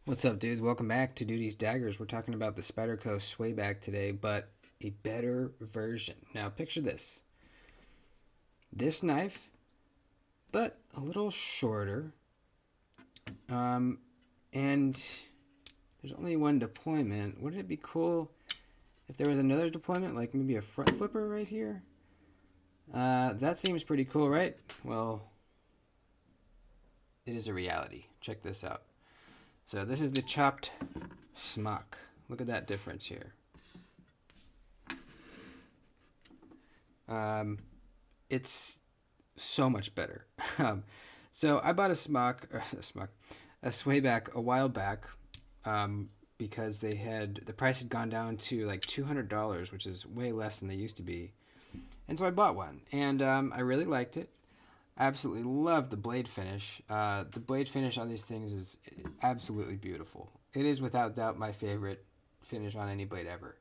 What's up, dudes? Welcome back to Duty's Daggers. We're talking about the Spyderco Swayback today, but a better version. Now, picture this. This knife, but a little shorter. And there's only one deployment. Wouldn't it be cool if there was another deployment, like maybe a front flipper right here? That seems pretty cool, right? Well, it is a reality. Check this out. So this is the chopped smock. Look at that difference here. It's so much better. So I bought a Swayback a while back, because the price had gone down to like $200, which is way less than they used to be. And so I bought one, and I really liked it. I absolutely love the blade finish. The blade finish on these things is absolutely beautiful. It is without doubt my favorite finish on any blade ever.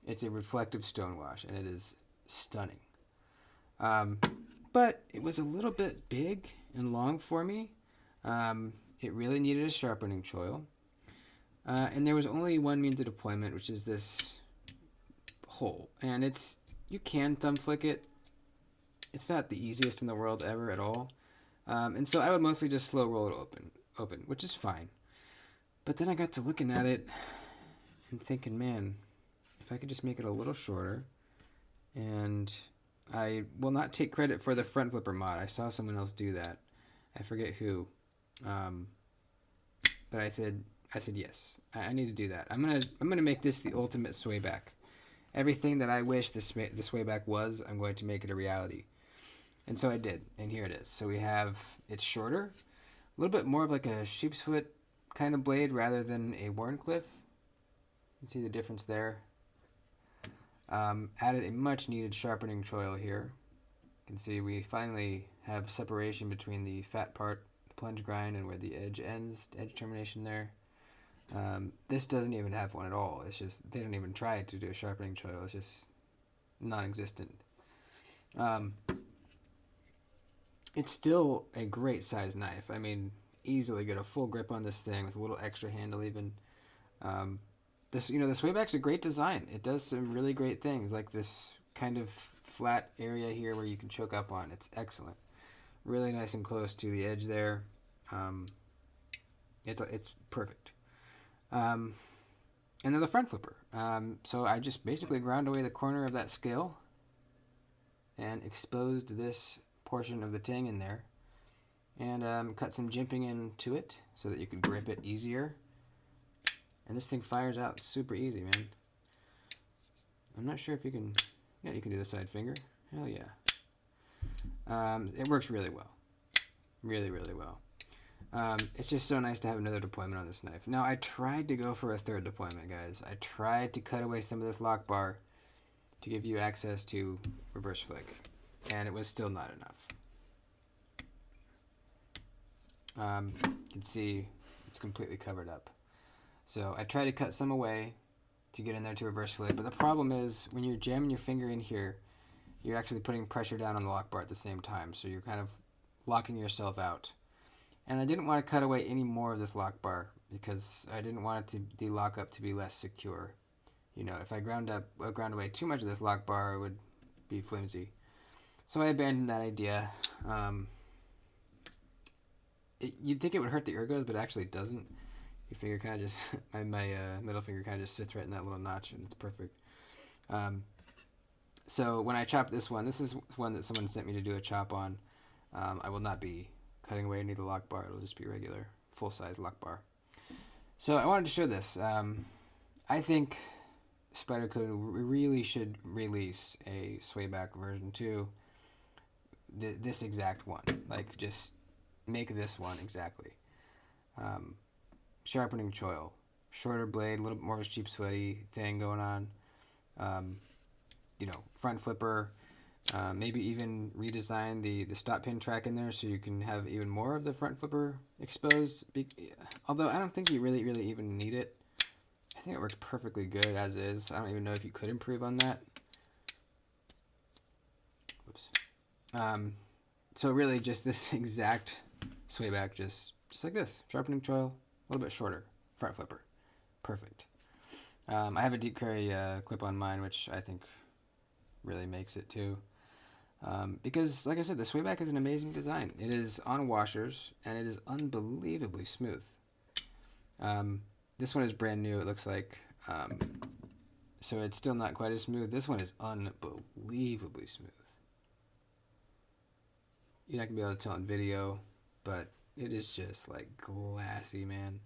It's a reflective stonewash, and it is stunning. But it was a little bit big and long for me. It really needed a sharpening choil. And there was only one means of deployment, which is this hole. And you can thumb flick it. It's not the easiest in the world ever at all. And so I would mostly just slow roll it open, which is fine. But then I got to looking at it and thinking, man, if I could just make it a little shorter. And I will not take credit for the front flipper mod. I saw someone else do that. I forget who. But I said yes. I need to do that. I'm gonna make this the ultimate swayback. Everything that I wish the swayback was, I'm going to make it a reality. And so I did, and here it is. So it's shorter, a little bit more of like a sheep's foot kind of blade rather than a Warncliffe. You can see the difference there. Added a much needed sharpening choil here. You can see we finally have separation between the fat part, the plunge grind, and where the edge ends, edge termination there. This doesn't even have one at all. It's just, they don't even try to do a sharpening choil. It's just non-existent. It's still a great size knife. I mean, easily get a full grip on this thing with a little extra handle even. The Swayback's a great design. It does some really great things, like this kind of flat area here where you can choke up on. It's excellent. Really nice and close to the edge there. It's perfect. And then the front flipper. So I just basically ground away the corner of that scale and exposed this portion of the ting in there, and cut some jimping into it so that you can grip it easier. And this thing fires out super easy, man. I'm not sure if you can... Yeah, you can do the side finger. Hell yeah. It works really well. Really, really well. It's just so nice to have another deployment on this knife. Now, I tried to go for a third deployment, guys. I tried to cut away some of this lock bar to give you access to reverse flick, and it was still not enough. You can see it's completely covered up. So I tried to cut some away to get in there to reverse flick, but the problem is when you're jamming your finger in here, you're actually putting pressure down on the lock bar at the same time, so you're kind of locking yourself out. And I didn't want to cut away any more of this lock bar because I didn't want it the lock up to be less secure. You know, if I ground away too much of this lock bar, it would be flimsy. So I abandoned that idea. You'd think it would hurt the ergos, but actually it doesn't. Your finger kind of just, my middle finger kind of just sits right in that little notch, and it's perfect. So when I chop this is one that someone sent me to do a chop on. I will not be cutting away any of the lock bar. It'll just be regular, full-size lock bar. So I wanted to show this. I think Spyderco really should release a Swayback version 2. This exact one. Like, just make this one exactly. Sharpening choil, shorter blade, a little bit more of a cheap sweaty thing going on. Front flipper. Maybe even redesign the stop pin track in there so you can have even more of the front flipper exposed. Although I don't think you really even need it. I think it works perfectly good as is. I don't even know if you could improve on that. Whoops. So really just this exact Swayback, just like this. Sharpening choil, a little bit shorter. front flipper. Perfect. I have a deep carry clip on mine, which I think really makes it too. Because, like I said, the Swayback is an amazing design. It is on washers, and it is unbelievably smooth. This one is brand new, it looks like. So it's still not quite as smooth. This one is unbelievably smooth. You're not going to be able to tell in video, but it is just like glassy, man.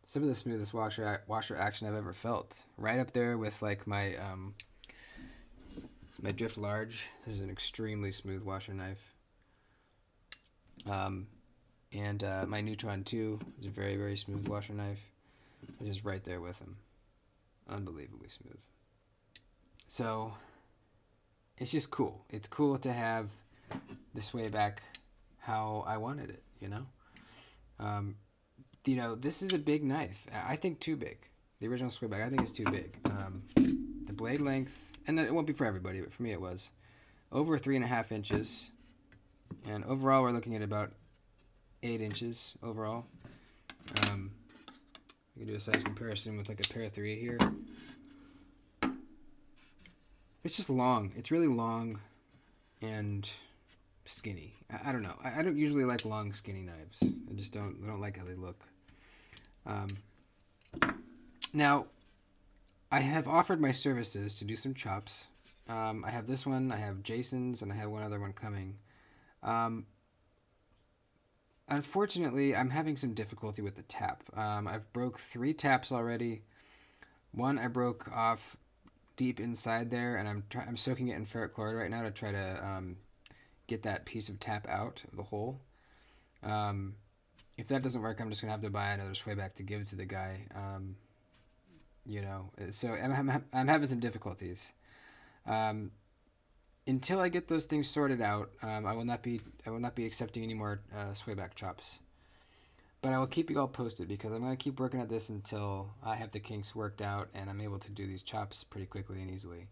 Some of the smoothest washer action I've ever felt. Right up there with like my my Drift Large. This is an extremely smooth washer knife. And my Neutron 2 is a very, very smooth washer knife. This is right there with them. Unbelievably smooth. So it's just cool. It's cool to have the Swayback how I wanted it, you know? You know, this is a big knife. I think too big. The original Swayback, I think it's too big. The blade length, and it won't be for everybody, but for me it was. Over 3.5 inches. And overall we're looking at about 8 inches overall. We can do a size comparison with like a pair 3 here. It's just long. It's really long and skinny. I don't know. I don't usually like long, skinny knives. I don't like how they look. Now, I have offered my services to do some chops. I have this one, I have Jason's, and I have one other one coming. Unfortunately, I'm having some difficulty with the tap. I've broke 3 taps already. One I broke off deep inside there, and I'm soaking it in ferric chloride right now to try to get that piece of tap out of the hole. If that doesn't work, I'm just gonna have to buy another Swayback to give to the guy. You know, so I'm having some difficulties. Until I get those things sorted out, I will not be accepting any more Swayback chops. But I will keep you all posted because I'm going to keep working at this until I have the kinks worked out and I'm able to do these chops pretty quickly and easily.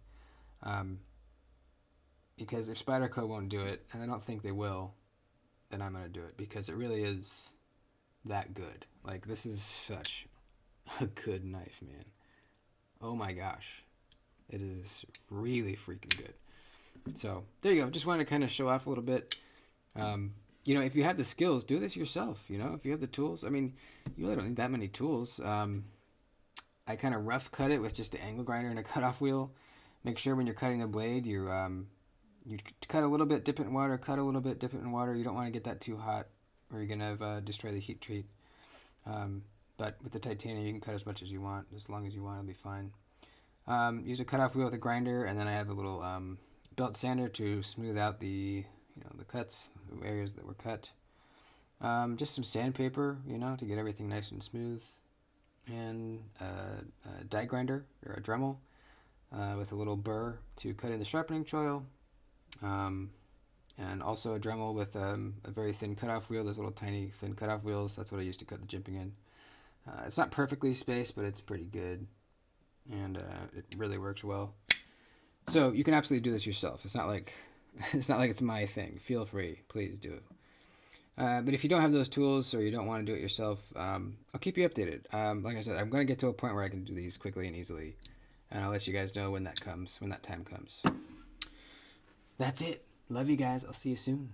Because if Spyderco won't do it, and I don't think they will, then I'm going to do it because it really is that good. Like, this is such a good knife, man. Oh my gosh. It is really freaking good. So, there you go. Just wanted to kind of show off a little bit. You know, if you have the skills, do this yourself. You know, if you have the tools. I mean, you really don't need that many tools. I kind of rough cut it with just an angle grinder and a cutoff wheel. Make sure when you're cutting the blade, you cut a little bit, dip it in water, cut a little bit, dip it in water. You don't want to get that too hot or you're going to destroy the heat treat. But with the titanium, you can cut as much as you want. As long as you want, it'll be fine. Use a cutoff wheel with a grinder, and then I have a little belt sander to smooth out the cuts, the areas that were cut. Just some sandpaper, to get everything nice and smooth. And a die grinder, or a Dremel, with a little burr to cut in the sharpening choil. And also a Dremel with a very thin cutoff wheel, those little tiny thin cutoff wheels. That's what I used to cut the jimping in. It's not perfectly spaced, but it's pretty good. And it really works well. So you can absolutely do this yourself. It's not like it's my thing. Feel free, please do it. But if you don't have those tools or you don't want to do it yourself, I'll keep you updated. Like I said, I'm going to get to a point where I can do these quickly and easily, and I'll let you guys know when that time comes. That's it. Love you guys. I'll see you soon.